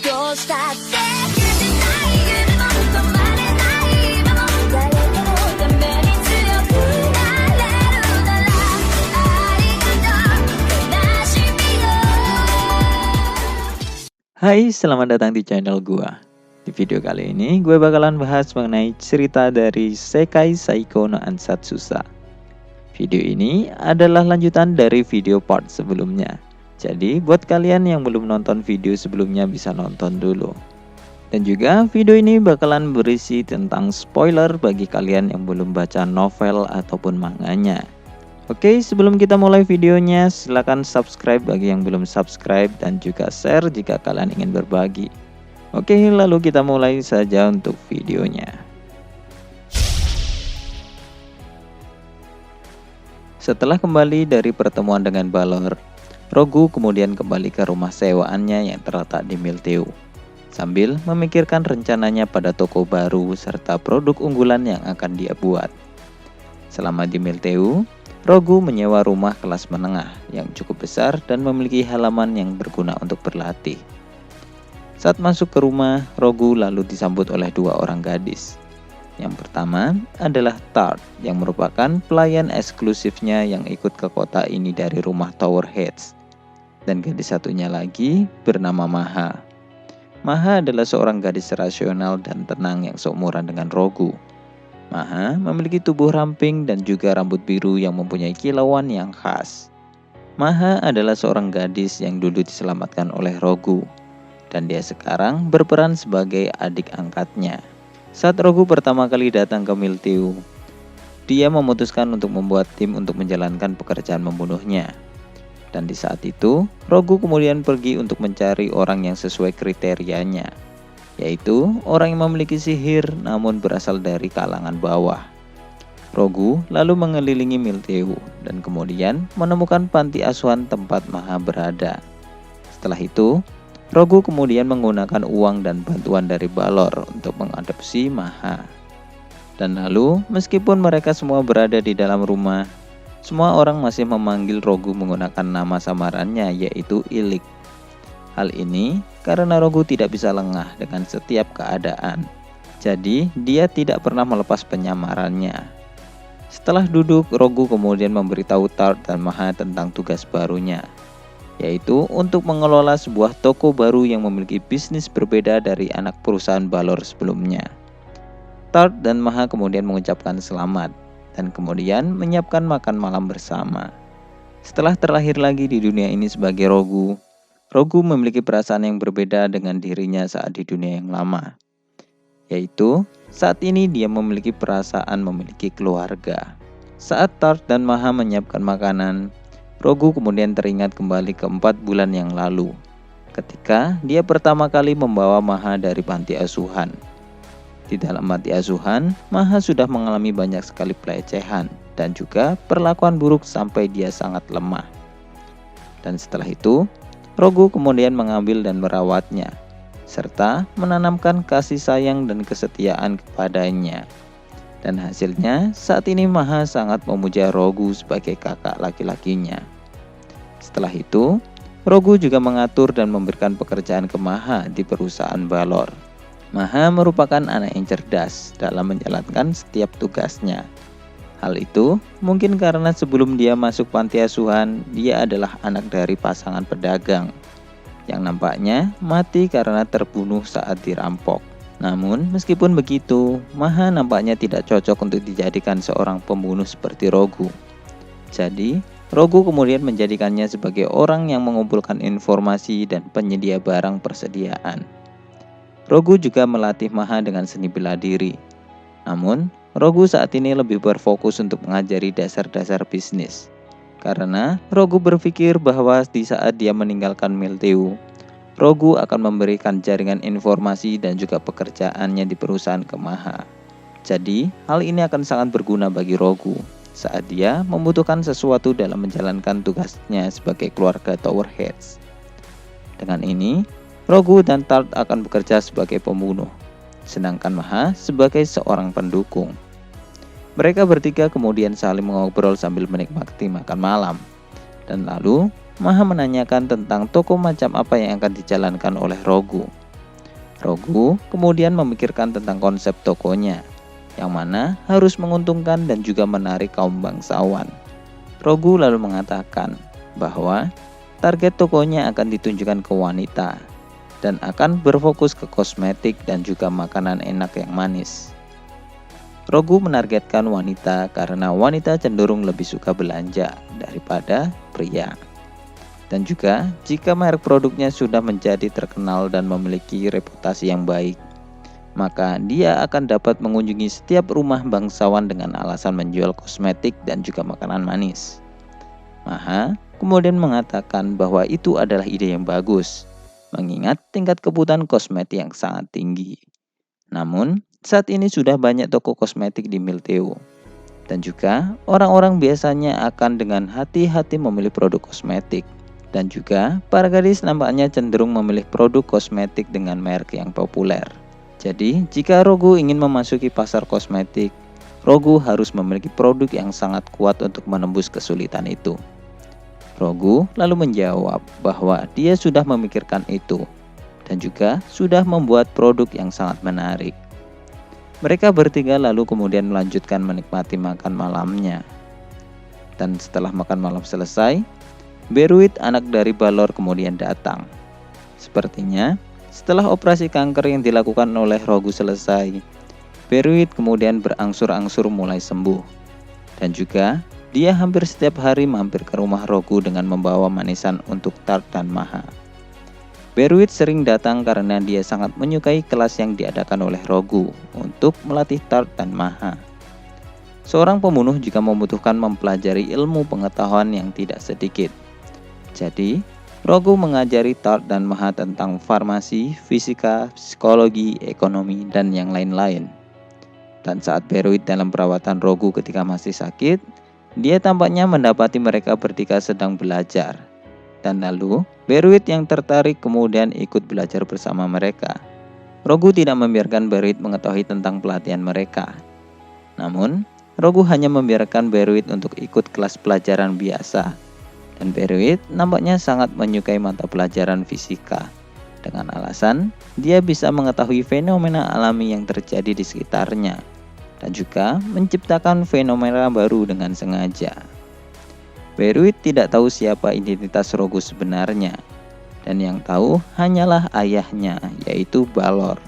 どうしたって許せない夢も止まれない今も誰かのために強くなれるならありがとう悲しみよ。 Hai, selamat datang di channel gua. Di video kali ini gue bakalan bahas mengenai cerita dari Sekai Saiko no Ansatsusa. Video ini adalah lanjutan dari video part sebelumnya. Jadi buat kalian yang belum nonton video sebelumnya bisa nonton dulu. Dan juga video ini bakalan berisi tentang spoiler bagi kalian yang belum baca novel ataupun manganya. Oke, sebelum kita mulai videonya, silahkan subscribe bagi yang belum subscribe dan juga share jika kalian ingin berbagi. Oke, lalu kita mulai saja untuk videonya. Setelah kembali dari pertemuan dengan Balor, Rogu kemudian kembali ke rumah sewaannya yang terletak di Milteu, sambil memikirkan rencananya pada toko baru serta produk unggulan yang akan dia buat. Selama di Milteu, Rogu menyewa rumah kelas menengah yang cukup besar dan memiliki halaman yang berguna untuk berlatih. Saat masuk ke rumah, Rogu lalu disambut oleh dua orang gadis. Yang pertama adalah Tart yang merupakan pelayan eksklusifnya yang ikut ke kota ini dari rumah Tower Heads. Dan gadis satunya lagi bernama Maha. Maha adalah seorang gadis rasional dan tenang yang seumuran dengan Rogu. Maha memiliki tubuh ramping dan juga rambut biru yang mempunyai kilauan yang khas. Maha adalah seorang gadis yang dulu diselamatkan oleh Rogu, dan dia sekarang berperan sebagai adik angkatnya. Saat Rogu pertama kali datang ke Milteu, dia memutuskan untuk membuat tim untuk menjalankan pekerjaan membunuhnya. Dan di saat itu, Rogu kemudian pergi untuk mencari orang yang sesuai kriterianya, yaitu orang yang memiliki sihir namun berasal dari kalangan bawah. Rogu lalu mengelilingi Milteu dan kemudian menemukan panti asuhan tempat Maha berada. Setelah itu, Rogu kemudian menggunakan uang dan bantuan dari Balor untuk mengadopsi Maha. Dan lalu, meskipun mereka semua berada di dalam rumah, semua orang masih memanggil Rogu menggunakan nama samarannya, yaitu Ilik. Hal ini karena Rogu tidak bisa lengah dengan setiap keadaan. Jadi, dia tidak pernah melepas penyamarannya. Setelah duduk, Rogu kemudian memberitahu Tart dan Maha tentang tugas barunya, yaitu untuk mengelola sebuah toko baru yang memiliki bisnis berbeda dari anak perusahaan Balor sebelumnya. Tart dan Maha kemudian mengucapkan selamat dan kemudian menyiapkan makan malam bersama. Setelah terlahir lagi di dunia ini sebagai Rogu, Rogu memiliki perasaan yang berbeda dengan dirinya saat di dunia yang lama, yaitu saat ini dia memiliki perasaan memiliki keluarga. Saat Tart dan Maha menyiapkan makanan, Rogu kemudian teringat kembali ke 4 bulan yang lalu, ketika dia pertama kali membawa Maha dari panti asuhan. Di dalam panti asuhan, Maha sudah mengalami banyak sekali pelecehan dan juga perlakuan buruk sampai dia sangat lemah. Dan setelah itu, Rogu kemudian mengambil dan merawatnya, serta menanamkan kasih sayang dan kesetiaan kepadanya. Dan hasilnya, saat ini Maha sangat memuja Rogu sebagai kakak laki-lakinya. Setelah itu, Rogu juga mengatur dan memberikan pekerjaan ke Maha di perusahaan Balor. Maha merupakan anak yang cerdas dalam menjalankan setiap tugasnya. Hal itu mungkin karena sebelum dia masuk panti asuhan, dia adalah anak dari pasangan pedagang yang nampaknya mati karena terbunuh saat dirampok. Namun, meskipun begitu, Maha nampaknya tidak cocok untuk dijadikan seorang pembunuh seperti Rogu. Jadi, Rogu kemudian menjadikannya sebagai orang yang mengumpulkan informasi dan penyedia barang persediaan. Rogu juga melatih Maha dengan seni bela diri. Namun, Rogu saat ini lebih berfokus untuk mengajari dasar-dasar bisnis. Karena Rogu berpikir bahwa di saat dia meninggalkan Milteu, Rogu akan memberikan jaringan informasi dan juga pekerjaannya di perusahaan ke Maha. Jadi, hal ini akan sangat berguna bagi Rogu saat dia membutuhkan sesuatu dalam menjalankan tugasnya sebagai keluarga Tower Heads. Dengan ini, Rogu dan Tart akan bekerja sebagai pembunuh, sedangkan Maha sebagai seorang pendukung. Mereka bertiga kemudian saling mengobrol sambil menikmati makan malam. Dan lalu, Maha menanyakan tentang toko macam apa yang akan dijalankan oleh Rogu. Rogu kemudian memikirkan tentang konsep tokonya, yang mana harus menguntungkan dan juga menarik kaum bangsawan. Rogu lalu mengatakan bahwa target tokonya akan ditunjukkan ke wanita dan akan berfokus ke kosmetik dan juga makanan enak yang manis. Rogu menargetkan wanita karena wanita cenderung lebih suka belanja daripada pria. Dan juga jika merek produknya sudah menjadi terkenal dan memiliki reputasi yang baik, maka dia akan dapat mengunjungi setiap rumah bangsawan dengan alasan menjual kosmetik dan juga makanan manis. Maha kemudian mengatakan bahwa itu adalah ide yang bagus, mengingat tingkat kebutuhan kosmetik yang sangat tinggi. Namun, saat ini sudah banyak toko kosmetik di Milteo. Dan juga, orang-orang biasanya akan dengan hati-hati memilih produk kosmetik. Dan juga, para gadis nampaknya cenderung memilih produk kosmetik dengan merek yang populer. Jadi, jika Rogu ingin memasuki pasar kosmetik, Rogu harus memiliki produk yang sangat kuat untuk menembus kesulitan itu. Rogu lalu menjawab bahwa dia sudah memikirkan itu dan juga sudah membuat produk yang sangat menarik. Mereka bertiga lalu kemudian melanjutkan menikmati makan malamnya. Dan setelah makan malam selesai, Beruit anak dari Balor kemudian datang. Sepertinya setelah operasi kanker yang dilakukan oleh Rogu selesai, Beruit kemudian berangsur-angsur mulai sembuh. Dan juga dia hampir setiap hari mampir ke rumah Rogu dengan membawa manisan untuk Tart dan Maha. Beruit sering datang karena dia sangat menyukai kelas yang diadakan oleh Rogu untuk melatih Tart dan Maha. Seorang pembunuh juga membutuhkan mempelajari ilmu pengetahuan yang tidak sedikit. Jadi, Rogu mengajari Tart dan Maha tentang farmasi, fisika, psikologi, ekonomi, dan yang lain-lain. Dan saat Beruit dalam perawatan Rogu ketika masih sakit, dia tampaknya mendapati mereka bertiga sedang belajar. Dan lalu, Beruit yang tertarik kemudian ikut belajar bersama mereka. Rogu tidak membiarkan Beruit mengetahui tentang pelatihan mereka. Namun, Rogu hanya membiarkan Beruit untuk ikut kelas pelajaran biasa. Dan Beruit nampaknya sangat menyukai mata pelajaran fisika. Dengan alasan, dia bisa mengetahui fenomena alami yang terjadi di sekitarnya. Dan juga menciptakan fenomena baru dengan sengaja. Beruit tidak tahu siapa identitas Rogu sebenarnya, dan yang tahu hanyalah ayahnya, yaitu Balor.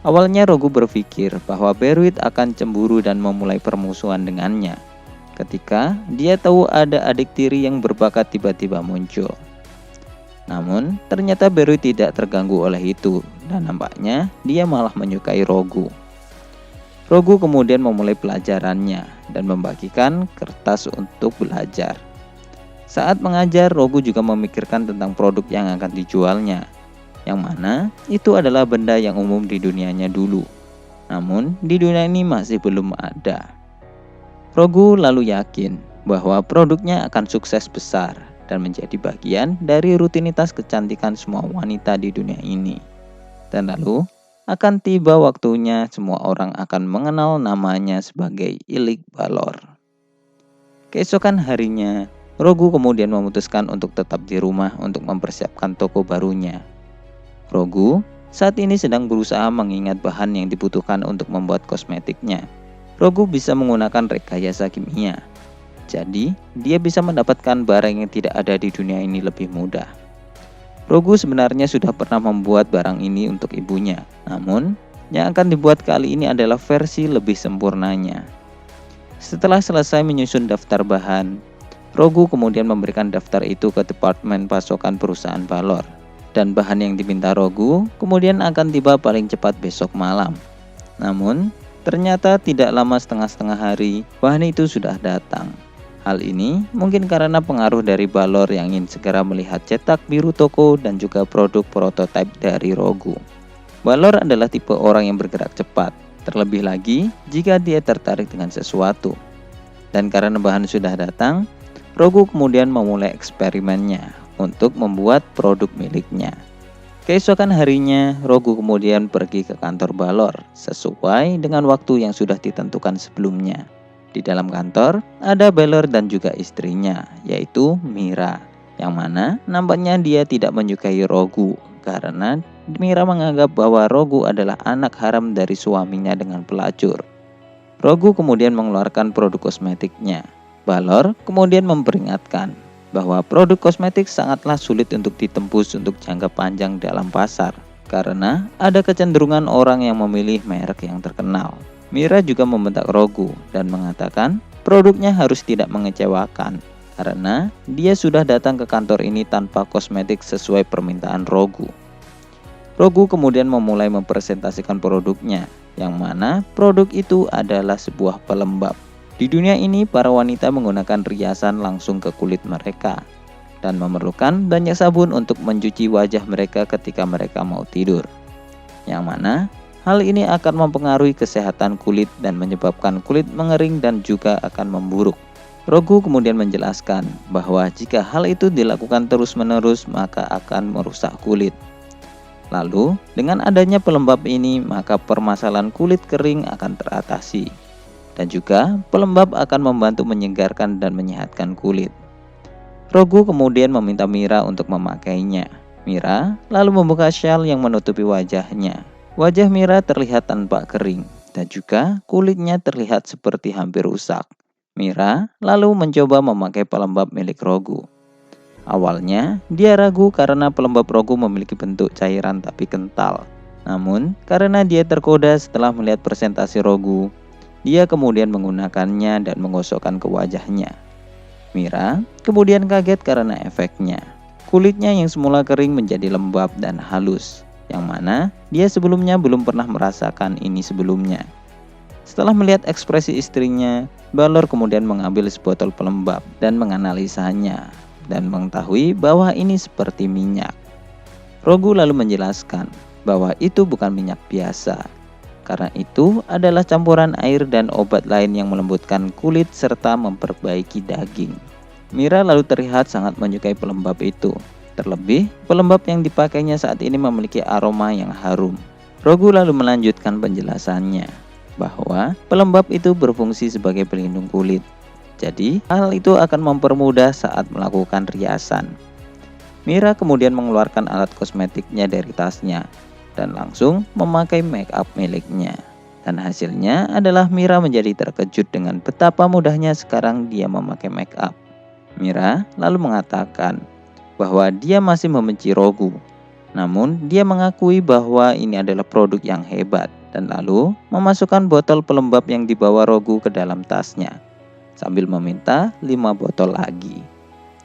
Awalnya Rogu berpikir bahwa Beruit akan cemburu dan memulai permusuhan dengannya, ketika dia tahu ada adik tiri yang berbakat tiba-tiba muncul. Namun, ternyata Beruit tidak terganggu oleh itu, dan nampaknya dia malah menyukai Rogu. Rogu kemudian memulai pelajarannya dan membagikan kertas untuk belajar. Saat mengajar, Rogu juga memikirkan tentang produk yang akan dijualnya, yang mana itu adalah benda yang umum di dunianya dulu. Namun, di dunia ini masih belum ada. Rogu lalu yakin bahwa produknya akan sukses besar dan menjadi bagian dari rutinitas kecantikan semua wanita di dunia ini. Dan lalu, akan tiba waktunya semua orang akan mengenal namanya sebagai Ilik Balor. Keesokan harinya, Rogu kemudian memutuskan untuk tetap di rumah untuk mempersiapkan toko barunya. Rogu saat ini sedang berusaha mengingat bahan yang dibutuhkan untuk membuat kosmetiknya. Rogu bisa menggunakan rekayasa kimia. Jadi, dia bisa mendapatkan barang yang tidak ada di dunia ini lebih mudah. Rogu sebenarnya sudah pernah membuat barang ini untuk ibunya, namun yang akan dibuat kali ini adalah versi lebih sempurnanya. Setelah selesai menyusun daftar bahan, Rogu kemudian memberikan daftar itu ke departemen pasokan perusahaan Balor. Dan bahan yang diminta Rogu kemudian akan tiba paling cepat besok malam. Namun, ternyata tidak lama setengah hari, bahan itu sudah datang. Hal ini mungkin karena pengaruh dari Balor yang ingin segera melihat cetak biru toko dan juga produk prototipe dari Rogu. Balor adalah tipe orang yang bergerak cepat, terlebih lagi jika dia tertarik dengan sesuatu. Dan karena bahan sudah datang, Rogu kemudian memulai eksperimennya untuk membuat produk miliknya. Keesokan harinya, Rogu kemudian pergi ke kantor Balor sesuai dengan waktu yang sudah ditentukan sebelumnya. Di dalam kantor, ada Balor dan juga istrinya, yaitu Mira, yang mana nampaknya dia tidak menyukai Rogu karena Mira menganggap bahwa Rogu adalah anak haram dari suaminya dengan pelacur. Rogu kemudian mengeluarkan produk kosmetiknya. Balor kemudian memperingatkan bahwa produk kosmetik sangatlah sulit untuk ditembus untuk jangka panjang dalam pasar, karena ada kecenderungan orang yang memilih merek yang terkenal. Mira juga membentak Rogu dan mengatakan produknya harus tidak mengecewakan, karena dia sudah datang ke kantor ini tanpa kosmetik sesuai permintaan Rogu. Rogu kemudian memulai mempresentasikan produknya, yang mana produk itu adalah sebuah pelembab. Di dunia ini, para wanita menggunakan riasan langsung ke kulit mereka dan memerlukan banyak sabun untuk mencuci wajah mereka ketika mereka mau tidur. Yang mana hal ini akan mempengaruhi kesehatan kulit dan menyebabkan kulit mengering dan juga akan memburuk. Rogu kemudian menjelaskan bahwa jika hal itu dilakukan terus-menerus maka akan merusak kulit. Lalu, dengan adanya pelembab ini, maka permasalahan kulit kering akan teratasi. Dan juga, pelembab akan membantu menyegarkan dan menyehatkan kulit. Rogu kemudian meminta Mira untuk memakainya. Mira lalu membuka syal yang menutupi wajahnya. Wajah Mira terlihat tanpa kering, dan juga kulitnya terlihat seperti hampir rusak. Mira lalu mencoba memakai pelembab milik Rogu. Awalnya, dia ragu karena pelembab Rogu memiliki bentuk cairan tapi kental. Namun, karena dia tergoda setelah melihat presentasi Rogu, dia kemudian menggunakannya dan menggosokkan ke wajahnya. Mira kemudian kaget karena efeknya. Kulitnya yang semula kering menjadi lembab dan halus, yang mana dia sebelumnya belum pernah merasakan ini sebelumnya. Setelah melihat ekspresi istrinya, Balor kemudian mengambil sebotol pelembab dan menganalisanya, dan mengetahui bahwa ini seperti minyak. Rogu lalu menjelaskan bahwa itu bukan minyak biasa, karena itu adalah campuran air dan obat lain yang melembutkan kulit serta memperbaiki daging. Mira lalu terlihat sangat menyukai pelembab itu. Terlebih, pelembab yang dipakainya saat ini memiliki aroma yang harum. Rogu lalu melanjutkan penjelasannya bahwa pelembab itu berfungsi sebagai pelindung kulit. Jadi, hal itu akan mempermudah saat melakukan riasan. Mira kemudian mengeluarkan alat kosmetiknya dari tasnya dan langsung memakai make up miliknya. Dan hasilnya adalah Mira menjadi terkejut dengan betapa mudahnya sekarang dia memakai make up. Mira lalu mengatakan bahwa dia masih membenci Rogu. Namun, dia mengakui bahwa ini adalah produk yang hebat dan lalu memasukkan botol pelembab yang dibawa Rogu ke dalam tasnya, sambil meminta 5 botol lagi.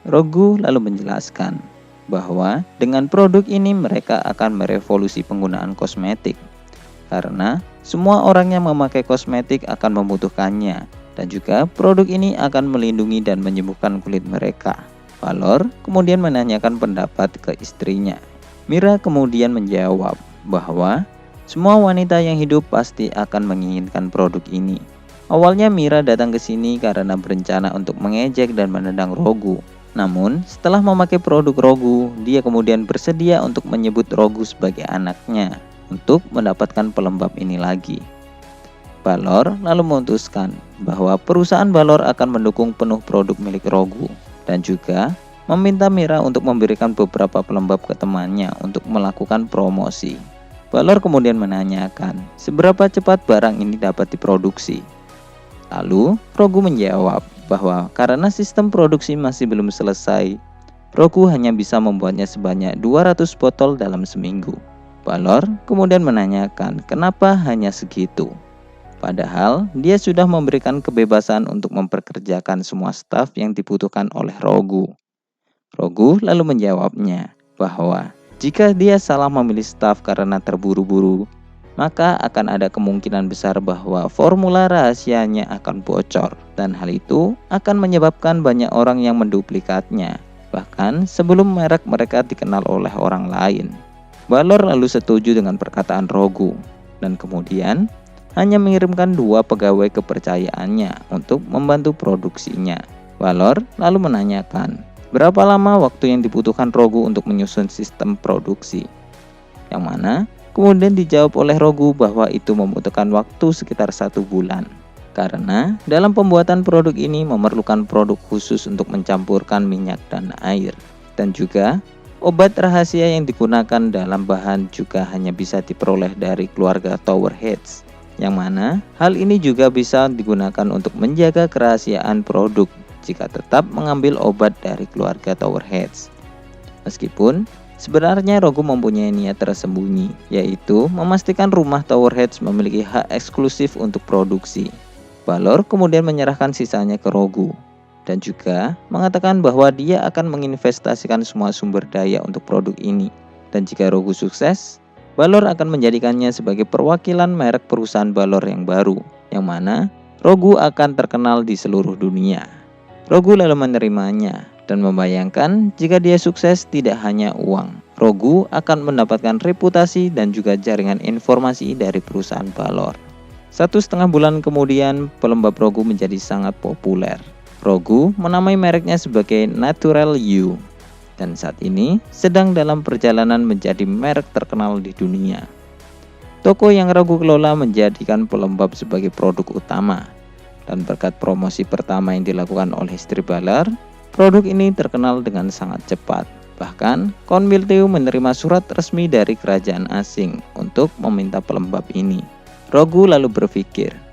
Rogu lalu menjelaskan bahwa dengan produk ini mereka akan merevolusi penggunaan kosmetik, karena semua orang yang memakai kosmetik akan membutuhkannya, dan juga produk ini akan melindungi dan menyembuhkan kulit mereka. Balor kemudian menanyakan pendapat ke istrinya. Mira kemudian menjawab bahwa semua wanita yang hidup pasti akan menginginkan produk ini. Awalnya Mira datang ke sini karena berencana untuk mengejek dan menendang Rogu. Namun, setelah memakai produk Rogu, dia kemudian bersedia untuk menyebut Rogu sebagai anaknya untuk mendapatkan pelembab ini lagi. Balor lalu memutuskan bahwa perusahaan Balor akan mendukung penuh produk milik Rogu dan juga meminta Mira untuk memberikan beberapa pelembab ke temannya untuk melakukan promosi. Balor kemudian menanyakan seberapa cepat barang ini dapat diproduksi. Lalu, Rogu menjawab bahwa karena sistem produksi masih belum selesai, Rogu hanya bisa membuatnya sebanyak 200 botol dalam seminggu. Balor kemudian menanyakan kenapa hanya segitu. Padahal, dia sudah memberikan kebebasan untuk memperkerjakan semua staf yang dibutuhkan oleh Rogu. Rogu lalu menjawabnya bahwa jika dia salah memilih staf karena terburu-buru, maka akan ada kemungkinan besar bahwa formula rahasianya akan bocor, dan hal itu akan menyebabkan banyak orang yang menduplikatnya, bahkan sebelum merek mereka dikenal oleh orang lain. Balor lalu setuju dengan perkataan Rogu, dan kemudian hanya mengirimkan 2 pegawai kepercayaannya untuk membantu produksinya. Balor lalu menanyakan, berapa lama waktu yang dibutuhkan Rogu untuk menyusun sistem produksi? Yang mana kemudian dijawab oleh Rogu bahwa itu membutuhkan waktu sekitar 1 bulan. Karena dalam pembuatan produk ini memerlukan produk khusus untuk mencampurkan minyak dan air. Dan juga Obat rahasia yang digunakan dalam bahan juga hanya bisa diperoleh dari keluarga Tower Heads, yang mana hal ini juga bisa digunakan untuk menjaga kerahasiaan produk jika tetap mengambil obat dari keluarga Tower Heads. Meskipun sebenarnya Rogu mempunyai niat tersembunyi, yaitu memastikan rumah Tower Heads memiliki hak eksklusif untuk produksi. Balor kemudian menyerahkan sisanya ke Rogu, dan juga mengatakan bahwa dia akan menginvestasikan semua sumber daya untuk produk ini. Dan jika Rogu sukses, Balor akan menjadikannya sebagai perwakilan merek perusahaan Balor yang baru, yang mana Rogu akan terkenal di seluruh dunia. Rogu lalu menerimanya dan membayangkan jika dia sukses tidak hanya uang, Rogu akan mendapatkan reputasi dan juga jaringan informasi dari perusahaan Balor. 1,5 bulan kemudian, pelembab Rogu menjadi sangat populer. Rogu menamai mereknya sebagai Natural You, dan saat ini sedang dalam perjalanan menjadi merek terkenal di dunia. Toko yang Rogu kelola menjadikan pelembab sebagai produk utama, dan berkat promosi pertama yang dilakukan oleh istri Balor, produk ini terkenal dengan sangat cepat. Bahkan, Count Milteu menerima surat resmi dari kerajaan asing untuk meminta pelembab ini. Rogu lalu berpikir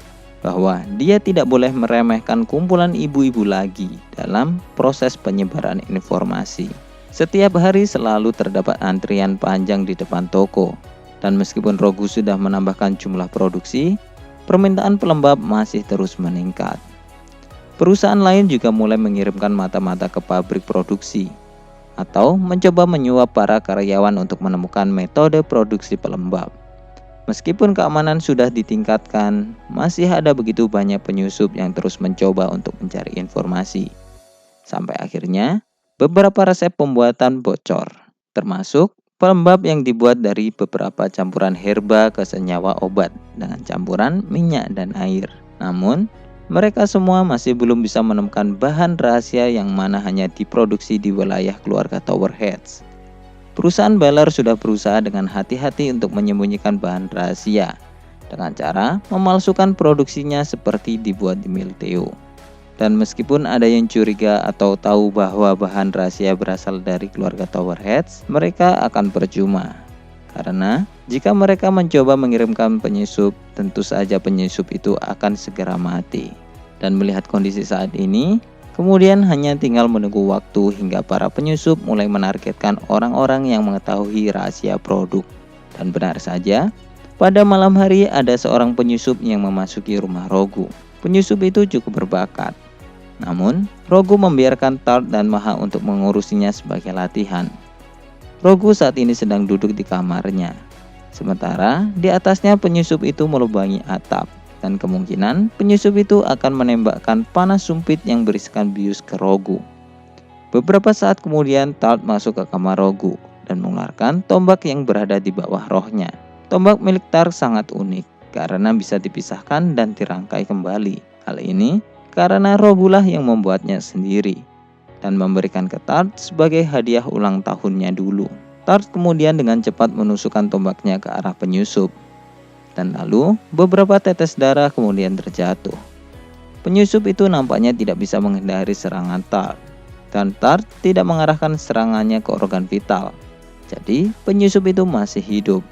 bahwa dia tidak boleh meremehkan kumpulan ibu-ibu lagi dalam proses penyebaran informasi. Setiap hari selalu terdapat antrian panjang di depan toko, dan meskipun Rogu sudah menambahkan jumlah produksi, permintaan pelembab masih terus meningkat. Perusahaan lain juga mulai mengirimkan mata-mata ke pabrik produksi, atau mencoba menyuap para karyawan untuk menemukan metode produksi pelembab. Meskipun keamanan sudah ditingkatkan, masih ada begitu banyak penyusup yang terus mencoba untuk mencari informasi. Sampai akhirnya, beberapa resep pembuatan bocor, termasuk pelembab yang dibuat dari beberapa campuran herba ke senyawa obat dengan campuran minyak dan air. Namun, mereka semua masih belum bisa menemukan bahan rahasia yang mana hanya diproduksi di wilayah keluarga Tower Heads. Perusahaan Balor sudah berusaha dengan hati-hati untuk menyembunyikan bahan rahasia dengan cara memalsukan produksinya seperti dibuat di Milteu. Dan meskipun ada yang curiga atau tahu bahwa bahan rahasia berasal dari keluarga Tower Heads, mereka akan percuma. Karena jika mereka mencoba mengirimkan penyusup, tentu saja penyusup itu akan segera mati. Dan melihat kondisi saat ini, kemudian hanya tinggal menunggu waktu hingga para penyusup mulai menargetkan orang-orang yang mengetahui rahasia produk. Dan benar saja, pada malam hari ada seorang penyusup yang memasuki rumah Rogu. Penyusup itu cukup berbakat. Namun, Rogu membiarkan Tart dan Maha untuk mengurusinya sebagai latihan. Rogu saat ini sedang duduk di kamarnya. Sementara di atasnya penyusup itu melubangi atap. Dan kemungkinan penyusup itu akan menembakkan panas sumpit yang berisikan bius ke Rogu. Beberapa saat kemudian Tart masuk ke kamar Rogu dan mengeluarkan tombak yang berada di bawah rohnya. Tombak milik Tart sangat unik karena bisa dipisahkan dan dirangkai kembali. Hal ini karena Rogulah yang membuatnya sendiri dan memberikan ke Tart sebagai hadiah ulang tahunnya dulu. Tart kemudian dengan cepat menusukkan tombaknya ke arah penyusup. Dan lalu beberapa tetes darah kemudian terjatuh. Penyusup itu nampaknya tidak bisa menghindari serangan Tart, dan Tart tidak mengarahkan serangannya ke organ vital. Jadi penyusup itu masih hidup.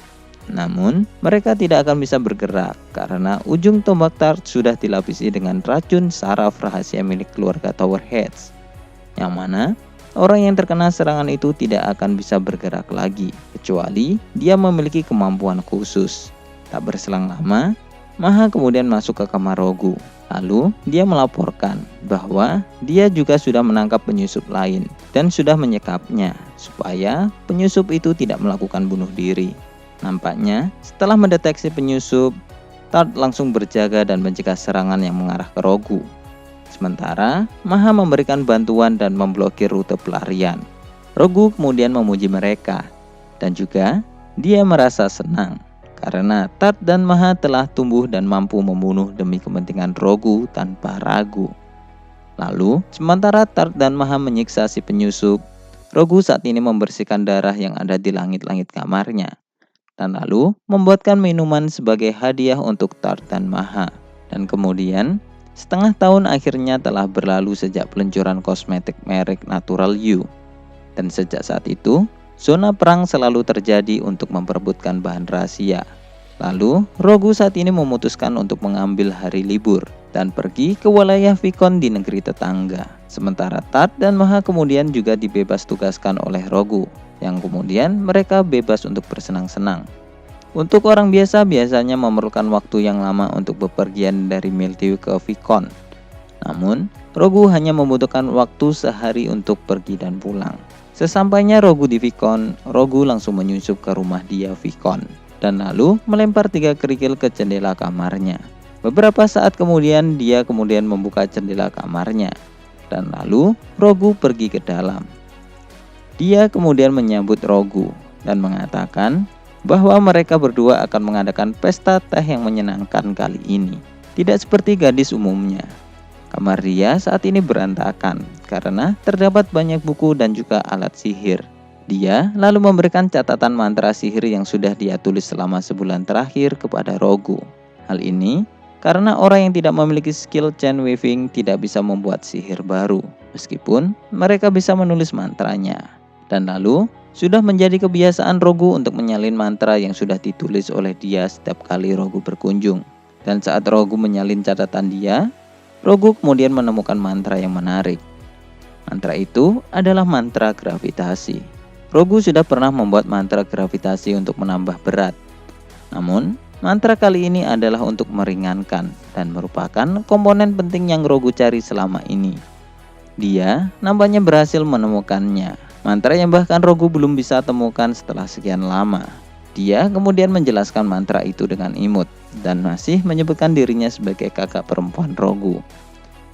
Namun mereka tidak akan bisa bergerak karena ujung tombak Tart sudah dilapisi dengan racun saraf rahasia milik keluarga Tower Heads, yang mana orang yang terkena serangan itu tidak akan bisa bergerak lagi kecuali dia memiliki kemampuan khusus. Tak berselang lama, Maha kemudian masuk ke kamar Rogu. Lalu dia melaporkan bahwa dia juga sudah menangkap penyusup lain dan sudah menyekapnya supaya penyusup itu tidak melakukan bunuh diri. Nampaknya setelah mendeteksi penyusup, Tart langsung berjaga dan mencegah serangan yang mengarah ke Rogu. Sementara Maha memberikan bantuan dan memblokir rute pelarian. Rogu kemudian memuji mereka dan juga dia merasa senang karena Tart dan Maha telah tumbuh dan mampu membunuh demi kepentingan Rogu tanpa ragu. Lalu, sementara Tart dan Maha menyiksa si penyusup, Rogu saat ini membersihkan darah yang ada di langit-langit kamarnya. Dan lalu, membuatkan minuman sebagai hadiah untuk Tart dan Maha. Dan kemudian, setengah tahun akhirnya telah berlalu sejak peluncuran kosmetik merek Natural You. Dan sejak saat itu, Zona perang selalu terjadi untuk memperebutkan bahan rahasia. Lalu, Rogu saat ini memutuskan untuk mengambil hari libur dan pergi ke wilayah Vikon di negeri tetangga. Sementara Tart dan Maha kemudian juga dibebas tugaskan oleh Rogu, yang kemudian mereka bebas untuk bersenang-senang. Untuk orang biasa biasanya memerlukan waktu yang lama untuk bepergian dari Miltew ke Vikon. Namun, Rogu hanya membutuhkan waktu sehari untuk pergi dan pulang. Sesampainya Rogu di Vikon, Rogu langsung menyusup ke rumah dia Vikon dan lalu melempar 3 kerikil ke jendela kamarnya. Beberapa saat kemudian dia membuka jendela kamarnya dan lalu Rogu pergi ke dalam. Dia kemudian menyambut Rogu dan mengatakan bahwa mereka berdua akan mengadakan pesta teh yang menyenangkan kali ini. Tidak seperti gadis umumnya. Kamar dia saat ini berantakan karena terdapat banyak buku dan juga alat sihir. Dia lalu memberikan catatan mantra sihir yang sudah dia tulis selama sebulan terakhir kepada Rogu. Hal ini karena orang yang tidak memiliki skill chain weaving tidak bisa membuat sihir baru, meskipun mereka bisa menulis mantranya. Dan lalu sudah menjadi kebiasaan Rogu untuk menyalin mantra yang sudah ditulis oleh dia setiap kali Rogu berkunjung. Dan saat Rogu menyalin catatan dia, Rogu kemudian menemukan mantra yang menarik. Mantra itu adalah mantra gravitasi. Rogu sudah pernah membuat mantra gravitasi untuk menambah berat. Namun, mantra kali ini adalah untuk meringankan dan merupakan komponen penting yang Rogu cari selama ini. Dia nampaknya berhasil menemukannya. Mantra yang bahkan Rogu belum bisa temukan setelah sekian lama. Dia kemudian menjelaskan mantra itu dengan imut dan masih menyebutkan dirinya sebagai kakak perempuan Rogu.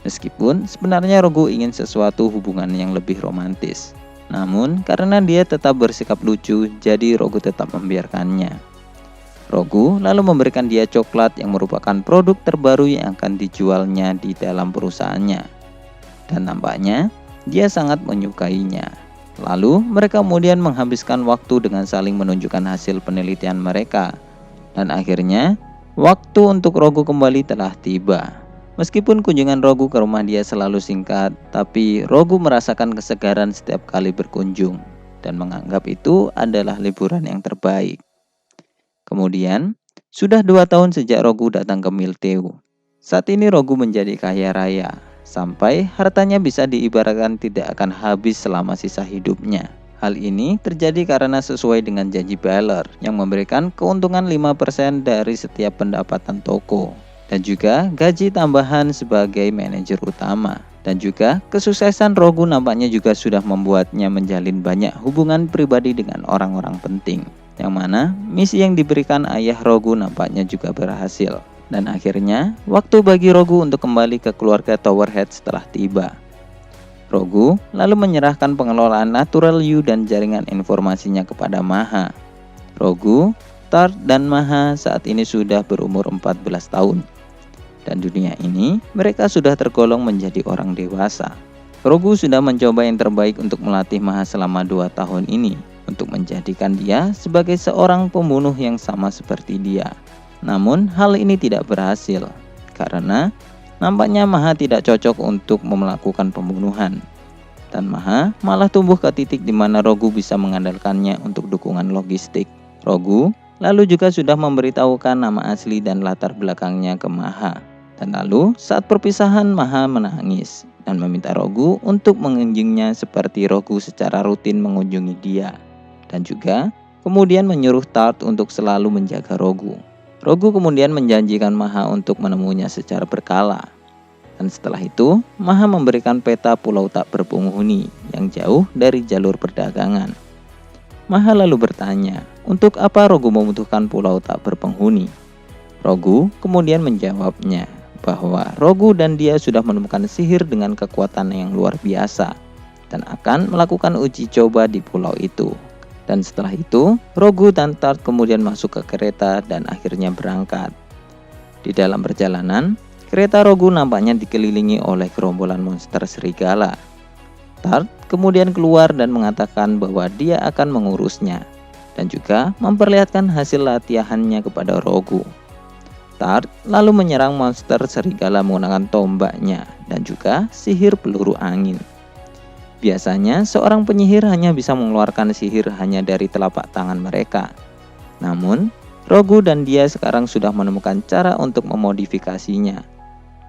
Meskipun sebenarnya Rogu ingin sesuatu hubungan yang lebih romantis. Namun karena dia tetap bersikap lucu, jadi Rogu tetap membiarkannya. Rogu lalu memberikan dia coklat yang merupakan produk terbaru yang akan dijualnya di dalam perusahaannya. Dan nampaknya dia sangat menyukainya. Lalu mereka kemudian menghabiskan waktu dengan saling menunjukkan hasil penelitian mereka. Dan akhirnya waktu untuk Rogu kembali telah tiba. Meskipun kunjungan Rogu ke rumah dia selalu singkat, tapi Rogu merasakan kesegaran setiap kali berkunjung dan menganggap itu adalah liburan yang terbaik. Kemudian, sudah 2 tahun sejak Rogu datang ke Miltew. Saat ini Rogu menjadi kaya raya, sampai hartanya bisa diibaratkan tidak akan habis selama sisa hidupnya. Hal ini terjadi karena sesuai dengan janji Baylor yang memberikan keuntungan 5% dari setiap pendapatan toko. Dan juga gaji tambahan sebagai manajer utama. Dan juga kesuksesan Rogu nampaknya juga sudah membuatnya menjalin banyak hubungan pribadi dengan orang-orang penting. Yang mana misi yang diberikan ayah Rogu nampaknya juga berhasil. Dan akhirnya, waktu bagi Rogu untuk kembali ke keluarga Towerhead setelah tiba. Rogu lalu menyerahkan pengelolaan Natural U dan jaringan informasinya kepada Maha. Rogu, Tart, dan Maha saat ini sudah berumur 14 tahun. Dan dunia ini, mereka sudah tergolong menjadi orang dewasa. Rogu sudah mencoba yang terbaik untuk melatih Maha selama 2 tahun ini, untuk menjadikan dia sebagai seorang pembunuh yang sama seperti dia. Namun hal ini tidak berhasil karena nampaknya Maha tidak cocok untuk melakukan pembunuhan. Dan Maha malah tumbuh ke titik di mana Rogu bisa mengandalkannya untuk dukungan logistik. Rogu lalu juga sudah memberitahukan nama asli dan latar belakangnya ke Maha. Dan lalu saat perpisahan Maha menangis dan meminta Rogu untuk mengunjunginya seperti Rogu secara rutin mengunjungi dia. Dan juga kemudian menyuruh Tart untuk selalu menjaga Rogu. Rogu kemudian menjanjikan Maha untuk menemuinya secara berkala. Dan setelah itu, Maha memberikan peta pulau tak berpenghuni yang jauh dari jalur perdagangan. Maha lalu bertanya, untuk apa Rogu membutuhkan pulau tak berpenghuni? Rogu kemudian menjawabnya bahwa Rogu dan dia sudah menemukan sihir dengan kekuatan yang luar biasa dan akan melakukan uji coba di pulau itu. Dan setelah itu, Rogu dan Tart kemudian masuk ke kereta dan akhirnya berangkat. Di dalam perjalanan, kereta Rogu nampaknya dikelilingi oleh gerombolan monster serigala. Tart kemudian keluar dan mengatakan bahwa dia akan mengurusnya dan juga memperlihatkan hasil latihannya kepada Rogu. Tart lalu menyerang monster serigala menggunakan tombaknya dan juga sihir peluru angin. Biasanya seorang penyihir hanya bisa mengeluarkan sihir hanya dari telapak tangan mereka. Namun, Rogu dan dia sekarang sudah menemukan cara untuk memodifikasinya.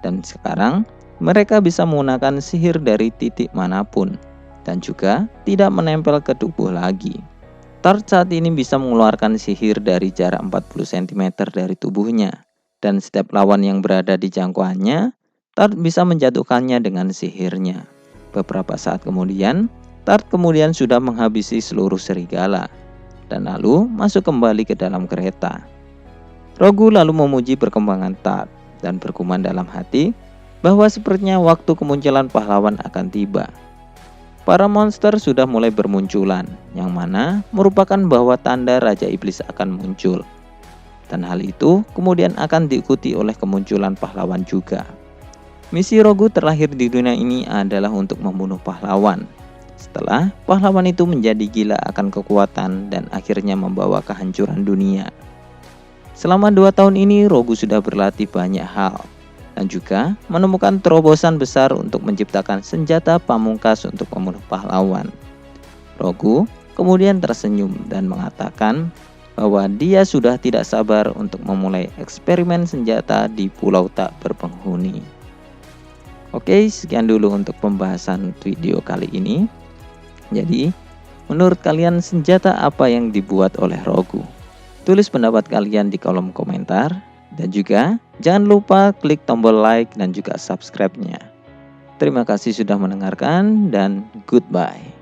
Dan sekarang, mereka bisa menggunakan sihir dari titik manapun dan juga tidak menempel ke tubuh lagi. Tart saat ini bisa mengeluarkan sihir dari jarak 40 cm dari tubuhnya. Dan setiap lawan yang berada di jangkauannya, Tart bisa menjatuhkannya dengan sihirnya. Beberapa saat kemudian, Tart kemudian sudah menghabisi seluruh serigala dan lalu masuk kembali ke dalam kereta. Rogu lalu memuji perkembangan Tart dan bergumam dalam hati bahwa sepertinya waktu kemunculan pahlawan akan tiba. Para monster sudah mulai bermunculan, yang mana merupakan bahwa tanda Raja Iblis akan muncul. Dan hal itu kemudian akan diikuti oleh kemunculan pahlawan juga. Misi Rogu terlahir di dunia ini adalah untuk membunuh pahlawan. Setelah pahlawan itu menjadi gila akan kekuatan dan akhirnya membawa kehancuran dunia. Selama 2 tahun ini Rogu sudah berlatih banyak hal dan juga menemukan terobosan besar untuk menciptakan senjata pamungkas untuk membunuh pahlawan. Rogu kemudian tersenyum dan mengatakan bahwa dia sudah tidak sabar untuk memulai eksperimen senjata di pulau tak berpenghuni. Oke, sekian dulu untuk pembahasan video kali ini. Jadi, menurut kalian senjata apa yang dibuat oleh Rogu? Tulis pendapat kalian di kolom komentar. Dan juga jangan lupa klik tombol like dan juga subscribe-nya. Terima kasih sudah mendengarkan dan goodbye.